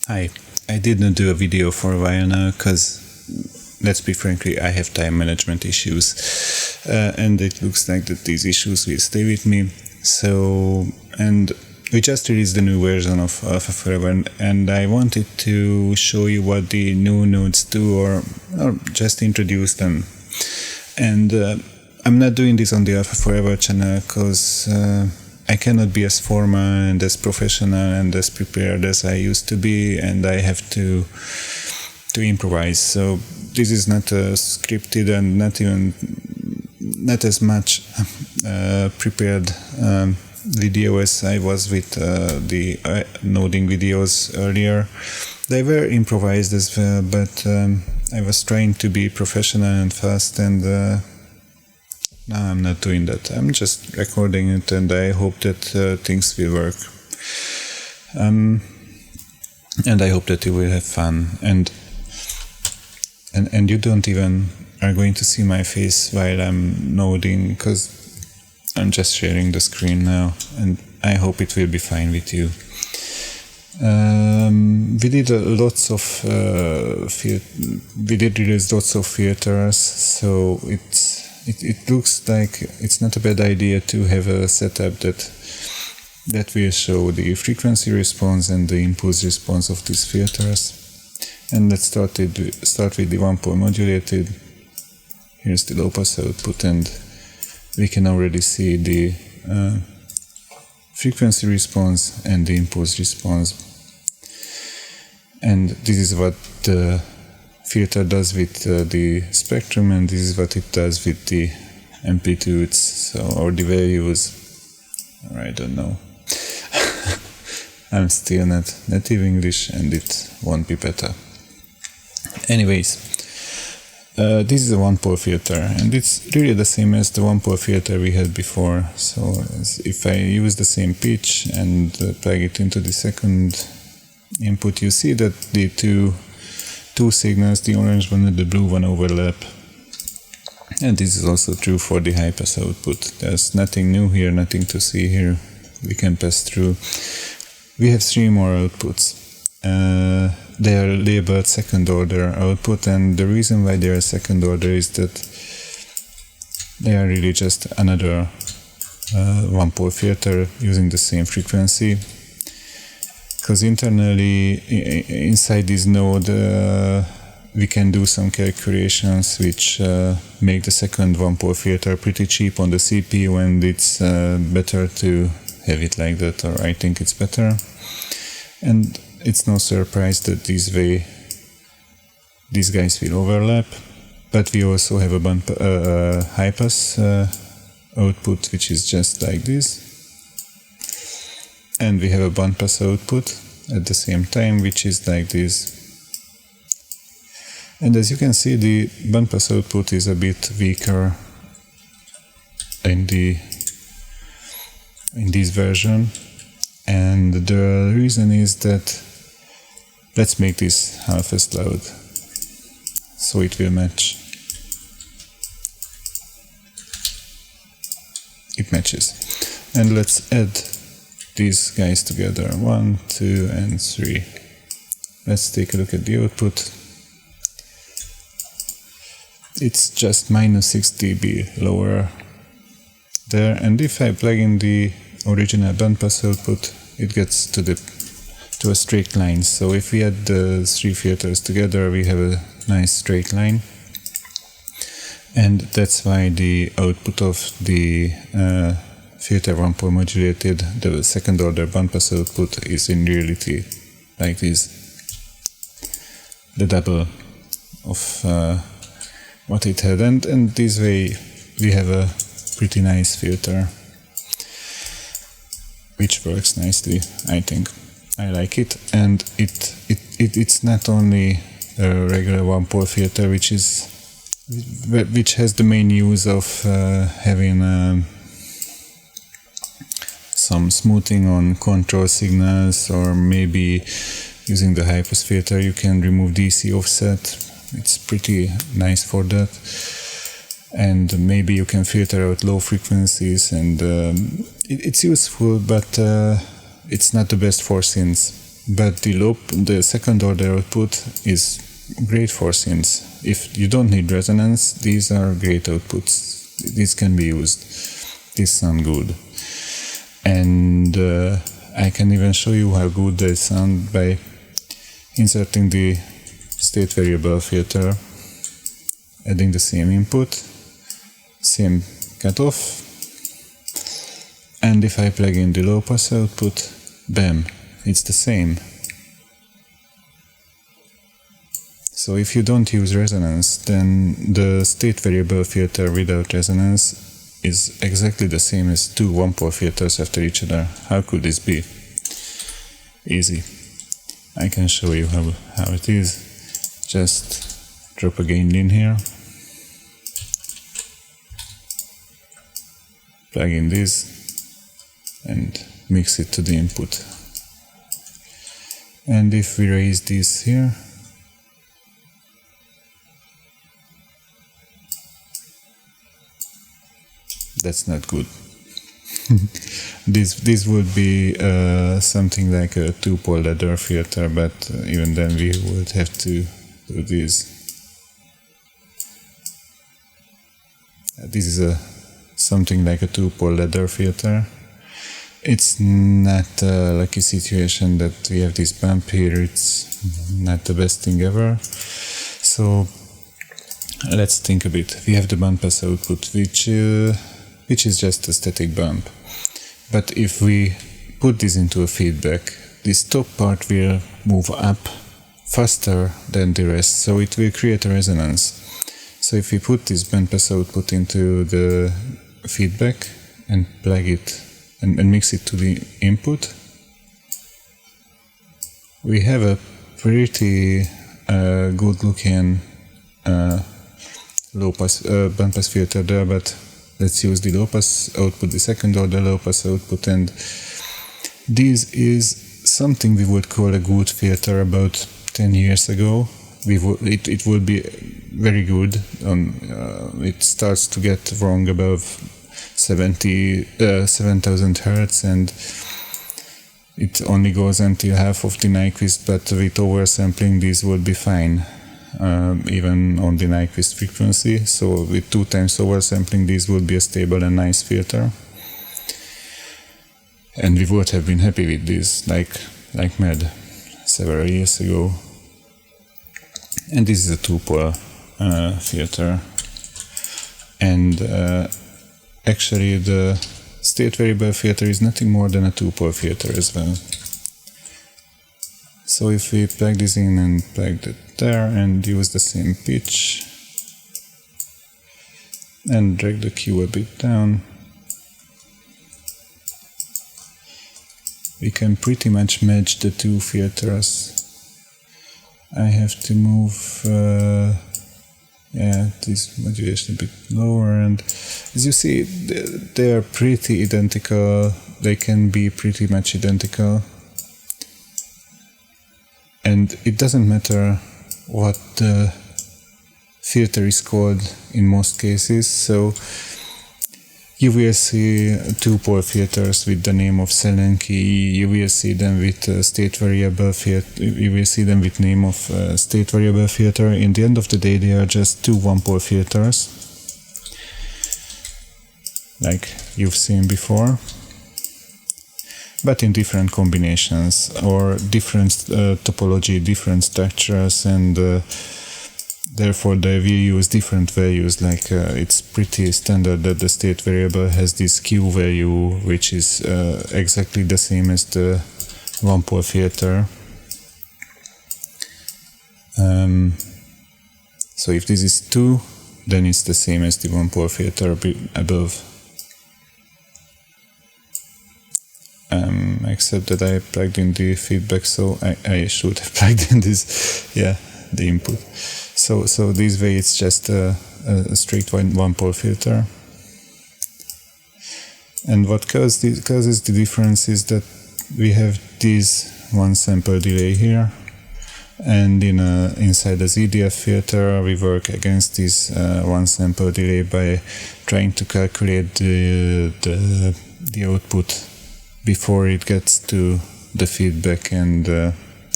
Hi, I didn't do a video for a while now because, let's be frankly, I have time management issues, and it looks like that these issues will stay with me. And we just released the new version of Alpha Forever, and I wanted to show you what the new nodes do, or just introduce them. And I'm not doing this on the Alpha Forever channel because I cannot be as formal and as professional and as prepared as I used to be, and I have to improvise. So this is not a scripted and not as much prepared video as I was with the noding videos earlier. They were improvised as well, but I was trying to be professional and fast, and no, I'm not doing that. I'm just recording it, and I hope that things will work. And I hope that you will have fun. And you don't even are going to see my face while I'm noding, because I'm just sharing the screen now, and I hope it will be fine with you. We did release lots of filters, so it looks like it's not a bad idea to have a setup that will show the frequency response and the impulse response of these filters. And let's start with the one-pole modulated. Here's the low-pass output, and we can already see the frequency response and the impulse response. And this is what the filter does with the spectrum, and this is what it does with the amplitudes, or the values, or I don't know. I'm still not native English, and it won't be better. Anyways, this is a one-pole filter, and it's really the same as the one-pole filter we had before. So if I use the same pitch and plug it into the second input, you see that the two signals, the orange one and the blue one, overlap. And this is also true for the high-pass output. There's nothing new here, nothing to see here. We can pass through. We have three more outputs. They are labeled second order output, and the reason why they are second order is that they are really just another one-pole filter using the same frequency. Because internally, inside this node, we can do some calculations which make the second one-pole filter pretty cheap on the CPU, and it's better to have it like that, or I think it's better. And it's no surprise that this way these guys will overlap, but we also have a high-pass output, which is just like this. And we have a bandpass output at the same time, which is like this. And as you can see, the bandpass output is a bit weaker in this version. And the reason is that, let's make this half as loud, so it will match. It matches. And let's add these guys together, 1, 2, and 3. Let's take a look at the output. It's just -6 dB lower there, and if I plug in the original bandpass output, it gets to a straight line. So if we add the three filters together, we have a nice straight line, and that's why the output of the filter one-pole modulated, the second order bandpass output, is in reality like this, the double of what it had, and this way we have a pretty nice filter which works nicely, I think. I like it, and it's not only a regular one-pole filter, which has the main use of having some smoothing on control signals, or maybe using the high-pass filter you can remove DC offset. It's pretty nice for that. And maybe you can filter out low frequencies, and it's useful, but it's not the best for synths. but the second order output is great for synths. If you don't need resonance, these are great outputs. These can be used. These sound good. And I can even show you how good they sound by inserting the state variable filter, adding the same input, same cutoff, and if I plug in the low pass output, bam, it's the same. So if you don't use resonance, then the state variable filter without resonance is exactly the same as two one-pole filters after each other. How could this be? Easy. I can show you how it is. Just drop a gain in here, plug in this, and mix it to the input. And if we raise this here, that's not good. This would be something like a two-pole ladder filter, but even then we would have to do this. This is something like a two-pole ladder filter. It's not a lucky situation that we have this bump here. It's not the best thing ever. So let's think a bit. We have the band pass output, which is just a static bump. But if we put this into a feedback, this top part will move up faster than the rest, so it will create a resonance. So if we put this band pass output into the feedback and plug it and mix it to the input, we have a pretty good looking low pass band pass filter there, but let's use the low pass output, the second order low pass output, and this is something we would call a good filter about 10 years ago. It would be very good. It starts to get wrong above 7,000 Hertz, and it only goes until half of the Nyquist, but with oversampling this would be fine, even on the Nyquist frequency. So with 2 times oversampling, this would be a stable and nice filter, and we would have been happy with this like mad several years ago. And this is a two-pole filter, and actually the state variable filter is nothing more than a two-pole filter as well. So if we plug this in and plug that there and use the same pitch and drag the Q a bit down, we can pretty much match the two filters. I have to move this modulation a bit lower, and as you see, they are pretty identical. They can be pretty much identical, and it doesn't matter what the filter is called in most cases. So you will see two-pole filters with the name of Selenki. You will see them with state variable filter. You will see them with name of state variable filter. In the end of the day, they are just two one-pole filters, like you've seen before, but in different combinations or different topology, different structures, and therefore they will use different values. Like it's pretty standard that the state variable has this Q value, which is exactly the same as the one-pole filter. So if this is 2, then it's the same as the one-pole filter above. Except that I plugged in the feedback, so I should have plugged in this, the input. So this way it's just a straight one-pole filter. And what causes the difference is that we have this one sample delay here, and inside the ZDF filter we work against this one sample delay by trying to calculate the output before it gets to the feedback, and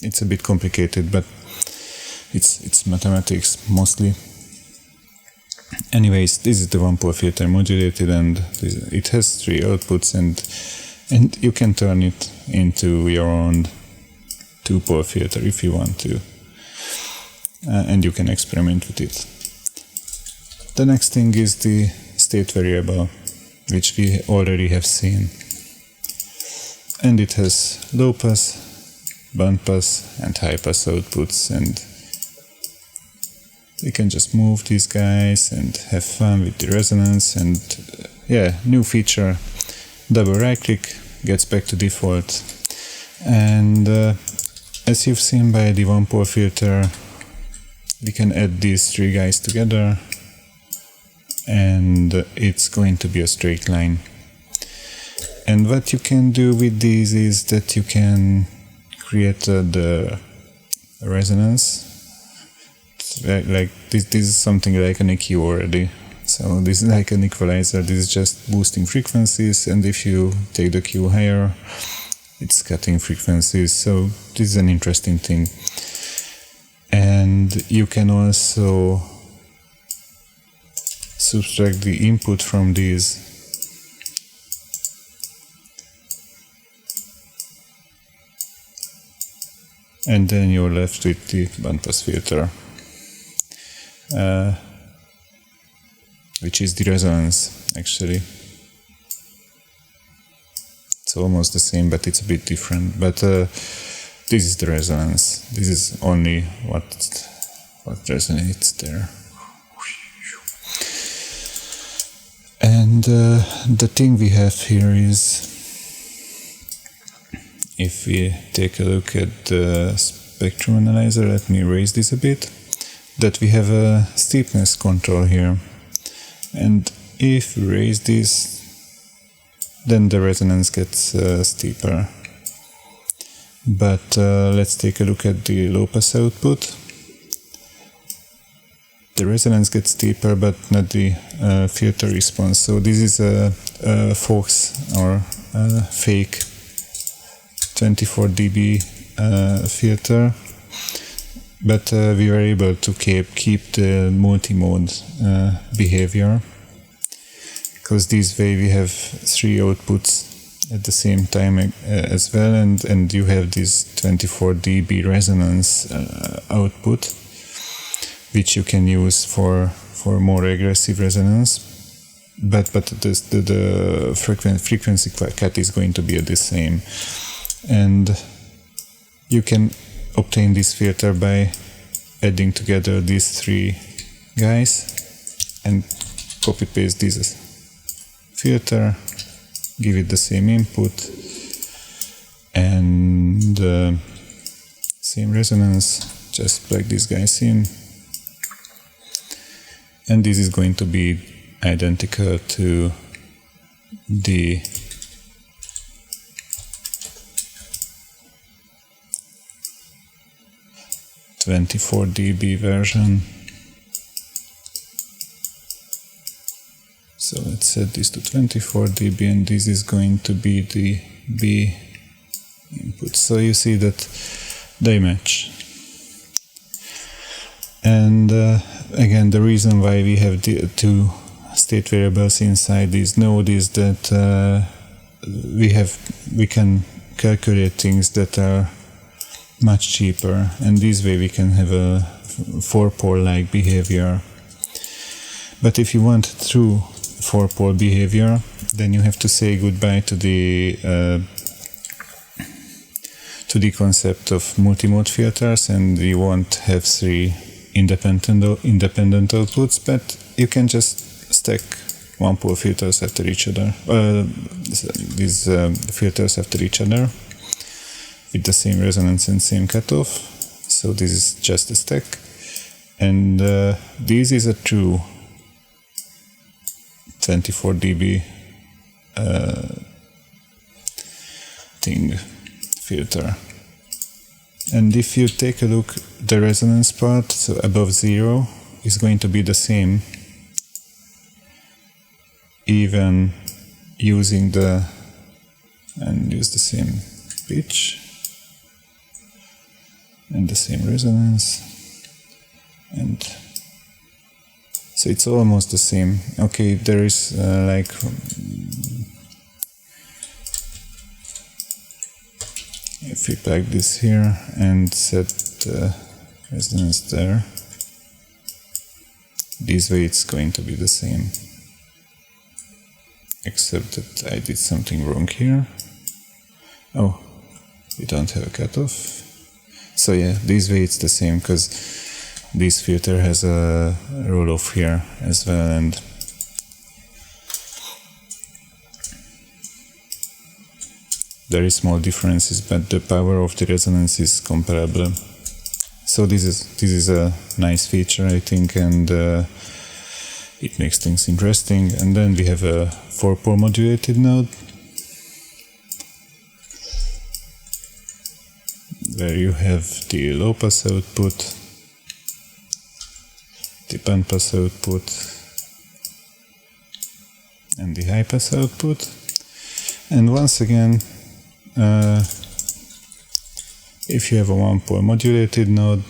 it's a bit complicated, but it's mathematics mostly. Anyways, this is the one-pole filter modulated, and it has 3 outputs, and you can turn it into your own 2-pole filter if you want to, and you can experiment with it. The next thing is the state variable, which we already have seen, and it has low pass, band pass, and high pass outputs, and we can just move these guys and have fun with the resonance. And yeah, new feature, double right click, gets back to default. And as you've seen by the one-pole filter, we can add these 3 guys together, and it's going to be a straight line. And what you can do with these is that you can create the resonance. Like this is something like an EQ already. So this is like an equalizer. This is just boosting frequencies, and if you take the Q higher, it's cutting frequencies. So this is an interesting thing. And you can also subtract the input from these. And then you're left with the bandpass filter, which is the resonance, actually. It's almost the same, but it's a bit different. But this is the resonance. This is only what resonates there. And the thing we have here is, if we take a look at the spectrum analyzer, let me raise this a bit, that we have a steepness control here. And if we raise this, then the resonance gets steeper. But let's take a look at the low pass output. The resonance gets steeper, but not the filter response. So this is a Fox or fake 24 dB filter, but we were able to keep the multi-mode behavior, because this way we have 3 outputs at the same time as well, and you have this 24 dB resonance output, which you can use for more aggressive resonance, but the frequency cut is going to be the same. And you can obtain this filter by adding together these 3 guys and copy paste this filter, give it the same input and same resonance, just plug these guys in, and this is going to be identical to the .24 dB version. So let's set this to 24 dB, and this is going to be the B input. So you see that they match. And again, the reason why we have the 2 state variables inside this node is that we can calculate things that are much cheaper, and this way we can have a 4-pole-like behavior. But if you want true 4-pole behavior, then you have to say goodbye to the concept of multi-mode filters, and you won't have 3 independent outputs, but you can just stack 1-pole filters after each other, these filters after each other, with the same resonance and same cutoff. So this is just a stack, and this is a true 24 dB filter. And if you take a look, the resonance part, so above 0, is going to be the same, even using use the same pitch. and the same resonance, and so it's almost the same. Okay, there is like if we plug this here and set the resonance there, this way it's going to be the same, except that I did something wrong here. Oh, we don't have a cutoff. So yeah, this way it's the same, because this filter has a roll-off here as well, and there is small differences, but the power of the resonance is comparable. So this is a nice feature, I think, and it makes things interesting. And then we have a 4-pole modulated node, where you have the low pass output, the band pass output, and the high pass output. And once again, if you have a 1-pole modulated node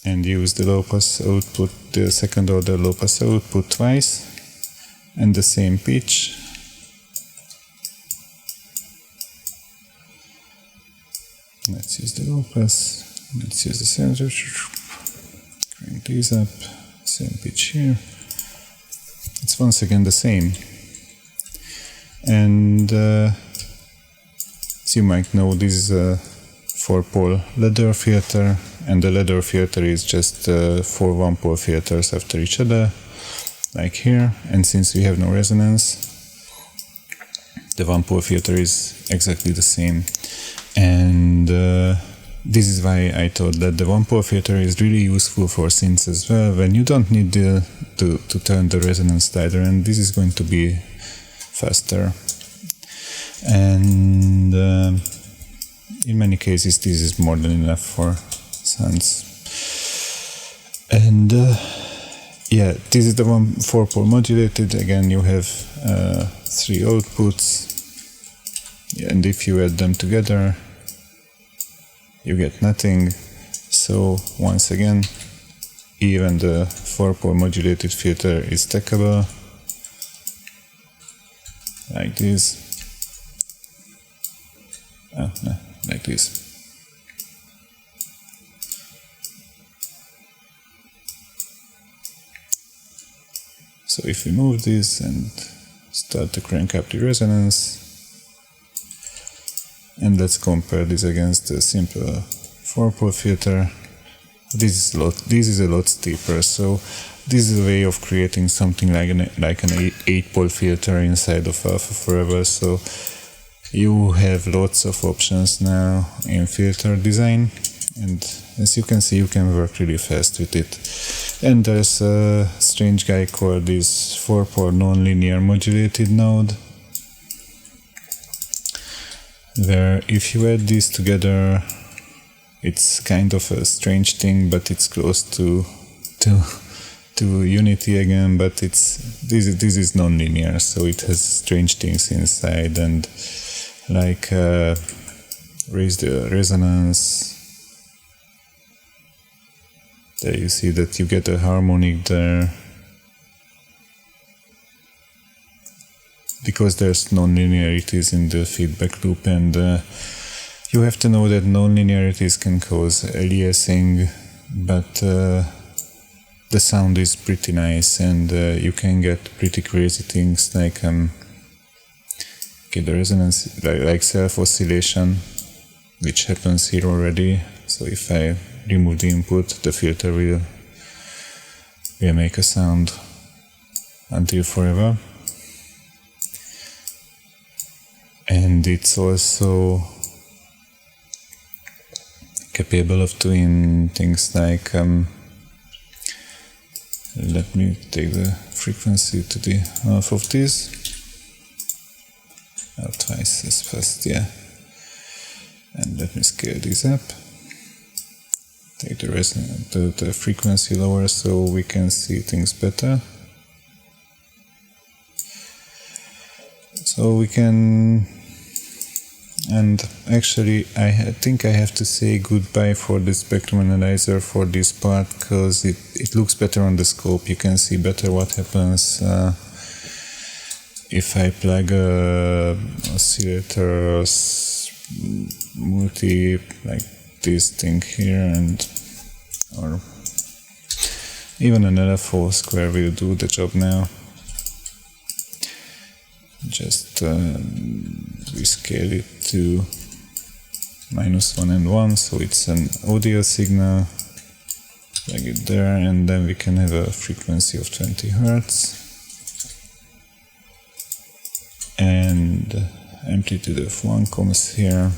and use the low pass output, the second order low pass output twice, and the same pitch, let's use the low pass, let's use the sensor, crank these up, same pitch here, it's once again the same. And as you might know, this is a 4-pole ladder filter, and the ladder filter is just 4 1-pole filters after each other, like here. And since we have no resonance, the 1-pole filter is exactly the same. And this is why I thought that the 1-pole filter is really useful for synths as well, when you don't need to turn the resonance dialer, and this is going to be faster. And in many cases this is more than enough for sounds. And yeah, this is the 4-pole modulated. Again, you have 3 outputs, and if you add them together you get nothing. So once again, even the 4-pole modulated filter is stackable, like this. Oh, no, like this. So if we move this and start to crank up the resonance, and let's compare this against a simple 4-pole filter, this is a lot steeper. So this is a way of creating something like an 8-pole filter inside of Alpha Forever. So you have lots of options now in filter design, and as you can see, you can work really fast with it. And there's a strange guy called this 4-pole non-linear modulated node, where if you add these together, it's kind of a strange thing, but it's close to unity again. But this is non-linear, so it has strange things inside, and like raise the resonance. There you see that you get a harmonic there, because there's non-linearities in the feedback loop, and you have to know that non-linearities can cause aliasing, but the sound is pretty nice, and you can get pretty crazy things like the resonance, like self-oscillation, which happens here already. So if I remove the input, the filter will make a sound until forever. And it's also capable of doing things like let me take the frequency to the half of this, or twice as fast, yeah. And let me scale this up, take the frequency lower so we can see things better. So we can And actually I think I have to say goodbye for the spectrum analyzer for this part, because it looks better on the scope. You can see better what happens if I plug a oscillator multi like this thing here, and or even an LFO square will do the job now. Just rescale it to -1 and 1, so it's an audio signal. Plug it there, and then we can have a frequency of 20 Hz and amplitude of 1 comes here,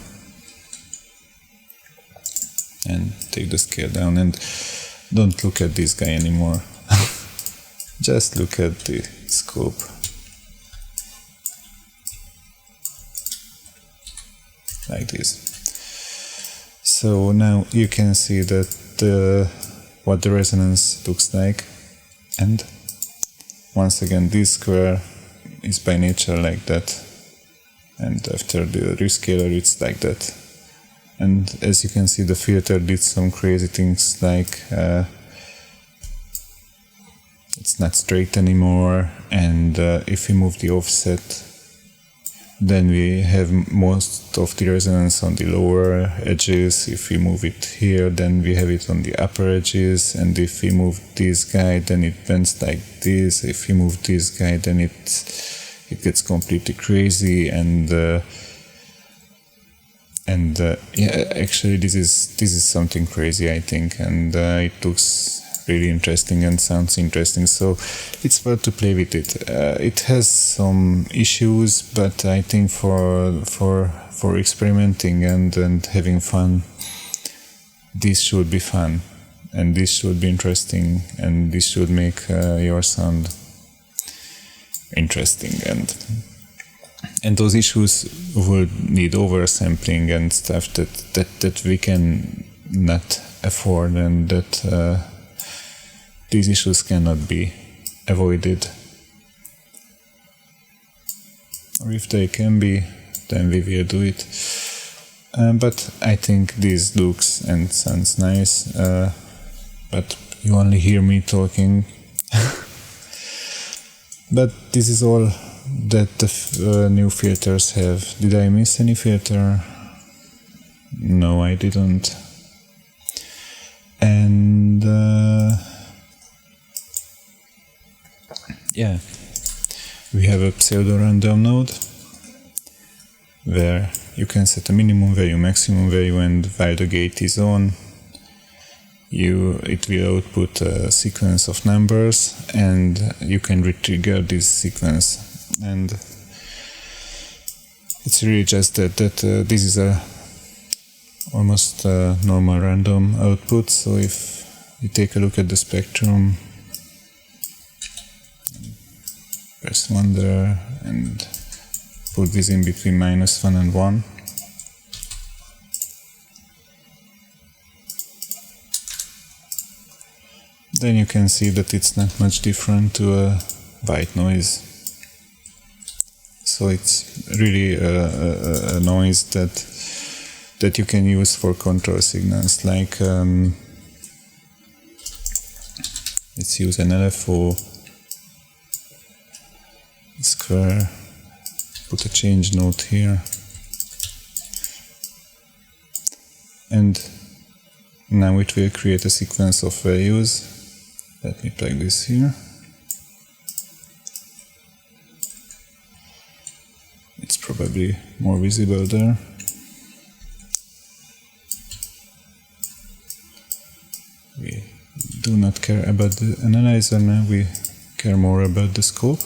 and take the scale down, and don't look at this guy anymore. Just look at the scope. Like this. So now you can see that what the resonance looks like, and once again this square is by nature like that, and after the rescaler it's like that. And as you can see, the filter did some crazy things, like it's not straight anymore, and if we move the offset, then we have most of the resonance on the lower edges. If we move it here, then we have it on the upper edges, and if we move this guy, then it bends like this. If we move this guy, then it gets completely crazy, and yeah, actually this is something crazy, I think, and it looks really interesting and sounds interesting, so it's worth to play with it. It has some issues, but I think for experimenting and having fun, this should be fun, and this should be interesting, and this should make your sound interesting, and those issues will need oversampling and stuff that we can not afford, and that these issues cannot be avoided. Or if they can be, then we will do it. But I think this looks and sounds nice, but you only hear me talking. But this is all that the new filters have. Did I miss any filter? No, I didn't. And yeah, we have a pseudo-random node where you can set a minimum value, maximum value, and while the gate is on, it will output a sequence of numbers, and you can retrigger this sequence. And it's really just that this is a almost normal random output. So if you take a look at the spectrum, press 1 there and put this in between -1 and 1. Then you can see that it's not much different to a white noise. So it's really a noise that you can use for control signals, like let's use an LFO square, put a change note here, and now it will create a sequence of values. Let me plug this here. It's probably more visible there. We do not care about the analyzer now, we care more about the scope.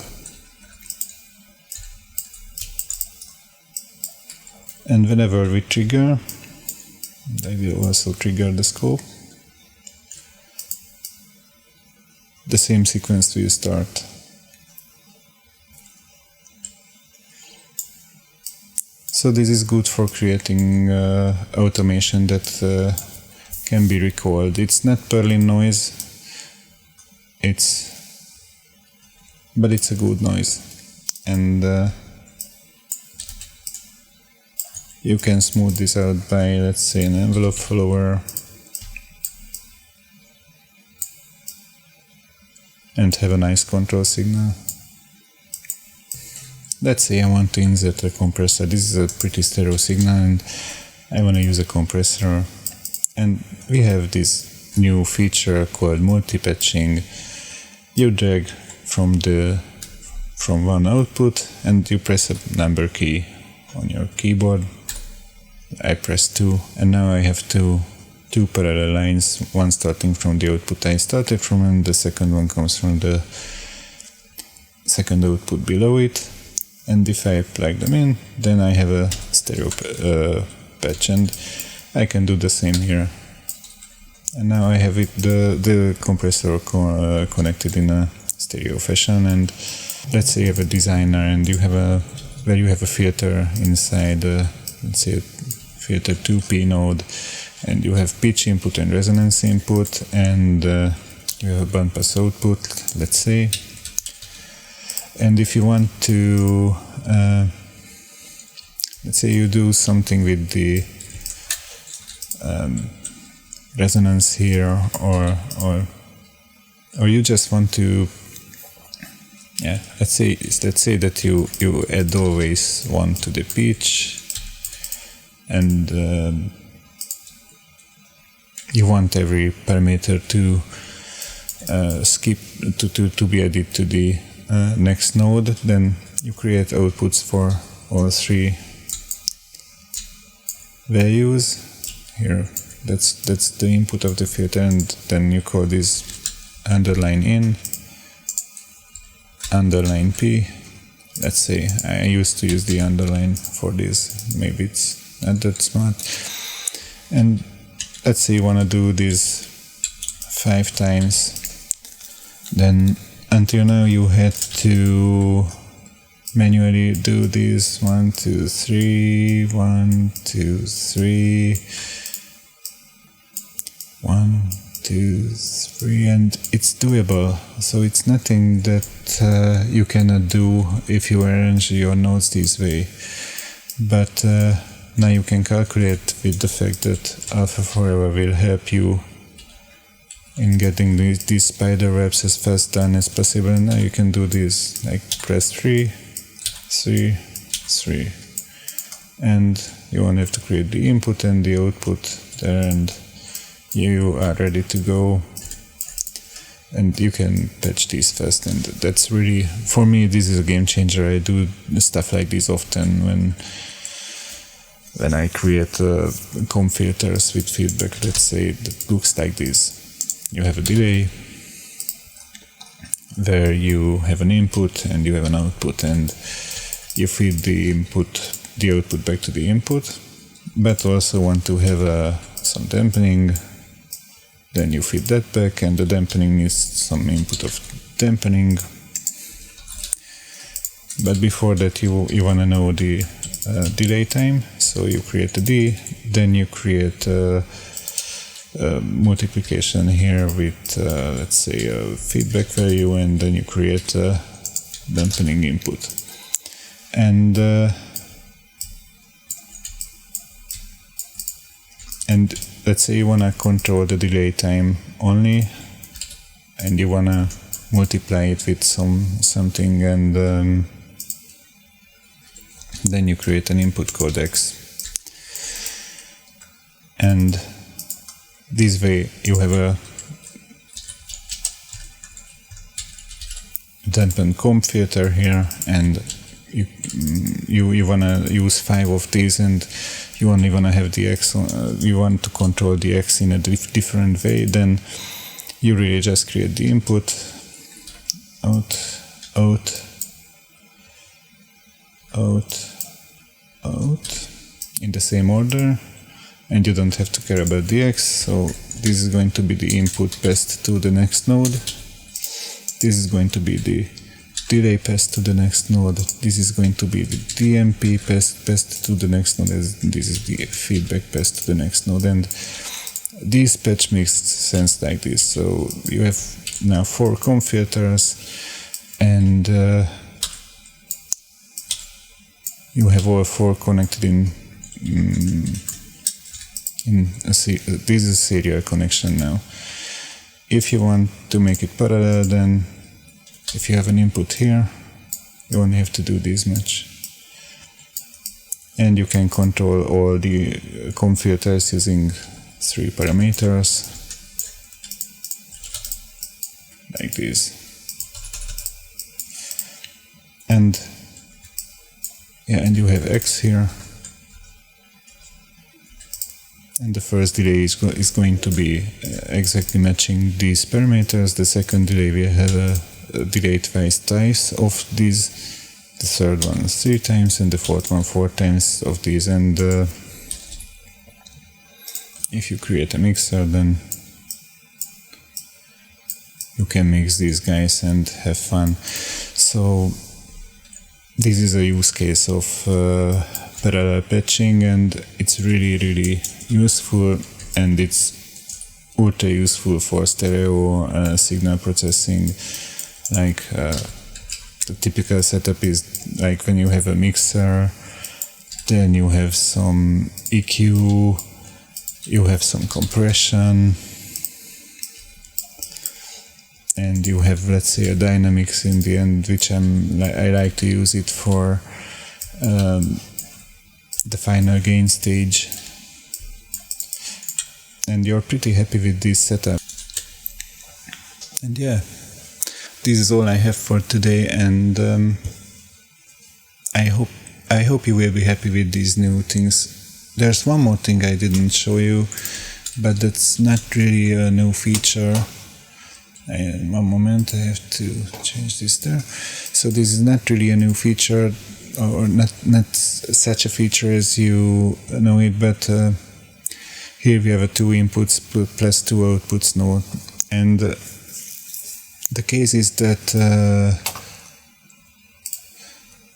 And whenever we trigger, I will also trigger the scope. The same sequence will start. So this is good for creating automation that can be recalled. It's not Berlin noise, but it's a good noise. And You can smooth this out by, let's say, an envelope follower, and have a nice control signal. Let's say I want to insert a compressor. This is a pretty stereo signal and I want to use a compressor. And we have this new feature called multi-patching. You drag from one output and you press a number key on your keyboard. I press 2 and now I have two parallel lines, one starting from the output I started from and the second one comes from the second output below it. And if I plug them in, then I have a stereo patch, and I can do the same here. And now I have the compressor connected in a stereo fashion. And let's say you have a designer and you have a filter inside, let's say a filter 2P node, and you have pitch input and resonance input, and you have a bandpass output, let's say. And if you want to, let's say you do something with the resonance here, or you just want to, let's say that you add always 1 to the pitch, and you want every parameter to skip to be added to the next node, then you create outputs for all 3 values. Here, that's the input of the filter, and then you call this underline in, underline P. Let's say I used to use the underline for this, maybe it's not that smart. And let's say you want to do this 5 times, then until now you had to manually do this 1, 2, 3, 1, 2, 3, 1, 2, 3, and it's doable. So it's nothing that you cannot do if you arrange your notes this way. But now you can calculate with the fact that Alpha Forever will help you in getting these spider webs as fast done as possible. And now you can do this, like press 3, 3, 3, and you only have to create the input and the output there, and you are ready to go. And you can patch these fast, and that's really, for me, this is a game changer. I do stuff like this often when I create comb filters with feedback, let's say, that looks like this. You have a delay where you have an input and you have an output, and you feed the output back to the input, but also want to have some dampening. Then you feed that back, and the dampening is some input of dampening. But before that, you want to know the delay time, so you create a D, then you create multiplication here with let's say a feedback value, and then you create a dampening input. And let's say you want to control the delay time only, and you want to multiply it with something, and then you create an input called X. And this way you have a dampened comb filter here, and you wanna use 5 of these, and you only wanna have the X. You want to control the X in a different way. Then you really just create the input, out, out, out, out in the same order. And you don't have to care about the X, so this is going to be the input passed to the next node. This is going to be the delay passed to the next node. This is going to be the DMP passed to the next node. This is the feedback passed to the next node. And this patch makes sense like this. So you have now 4 comb filters, and you have all 4 connected in this is serial connection now. If you want to make it parallel, then if you have an input here, you only have to do this much. And you can control all the comb filters using 3 parameters, like this. And yeah, and you have X here. And the first delay is going to be exactly matching these parameters. The second delay we have a delay twice of these. The third one 3 times, and the fourth one 4 times of these. And if you create a mixer, then you can mix these guys and have fun. So this is a use case of parallel patching, and it's really useful, and it's ultra useful for stereo signal processing. Like the typical setup is like when you have a mixer, then you have some EQ, you have some compression, and you have, let's say, a dynamics in the end, which I like to use it for the final gain stage. And you're pretty happy with this setup. And yeah, this is all I have for today, and I hope you will be happy with these new things. There's one more thing I didn't show you, but that's not really a new feature. One moment, I have to change this there. So this is not really a new feature, or not such a feature as you know it, but here we have a 2 inputs plus 2 outputs node, and the case is that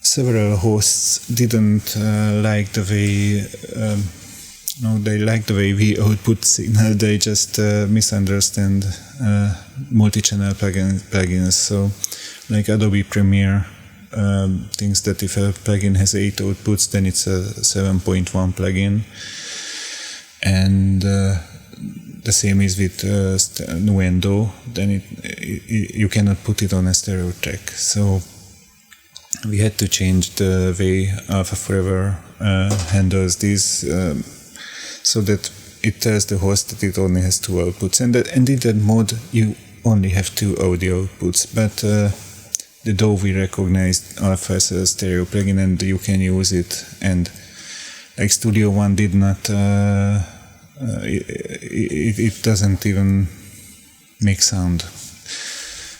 several hosts didn't like the way they like the way we output signal. They just misunderstand multi-channel plugins. So like Adobe Premiere thinks that if a plugin has 8 outputs, then it's a 7.1 plugin. And the same is with Nuendo. Then you cannot put it on a stereo track. So we had to change the way Alpha Forever handles this, so that it tells the host that it only has 2 outputs. And in that mode, you only have 2 audio outputs. But the Dove recognized Alpha as a stereo plugin, and you can use it. And like Studio One did not. It doesn't even make sound.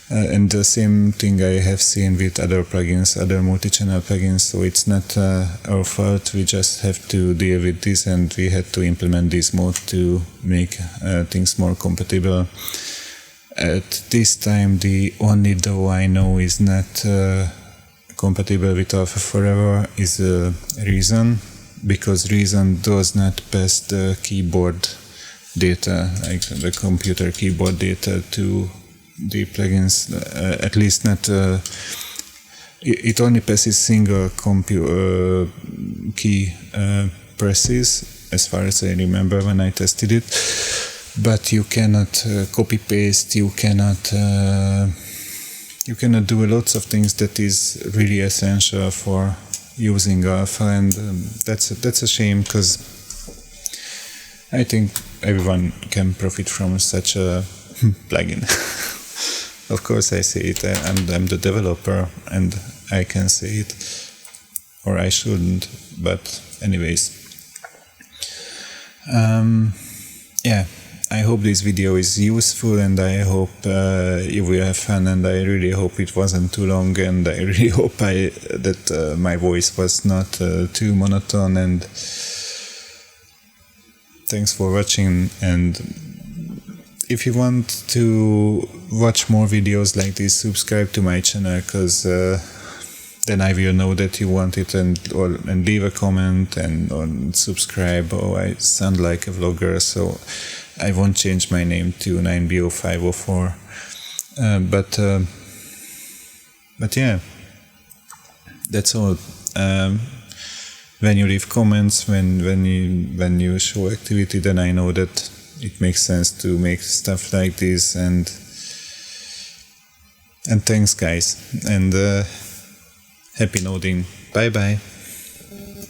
And the same thing I have seen with other plugins, other multi-channel plugins, so it's not our fault. We just have to deal with this, and we had to implement this mode to make things more compatible. At this time, the only DAW I know is not compatible with Alpha Forever is Reason, because Reason does not pass the keyboard data, like the computer keyboard data, to the plugins, at least not. It only passes single key presses, as far as I remember when I tested it. But you cannot copy paste. You cannot do lots of things that is really essential for using Alpha, and that's a shame, because I think everyone can profit from such a plugin. Of course, I say it. I'm the developer, and I can say it, or I shouldn't. But anyways, yeah. I hope this video is useful, and I hope you will have fun, and I really hope it wasn't too long, and I really hope that my voice was not too monotone. And thanks for watching, and if you want to watch more videos like this, subscribe to my channel, because then I will know that you want it, and leave a comment and subscribe. Oh, I sound like a vlogger, so I won't change my name to 9BO504. But yeah, that's all. when you leave comments, when you show activity, then I know that it makes sense to make stuff like this. And thanks, guys, and happy noding. Bye bye.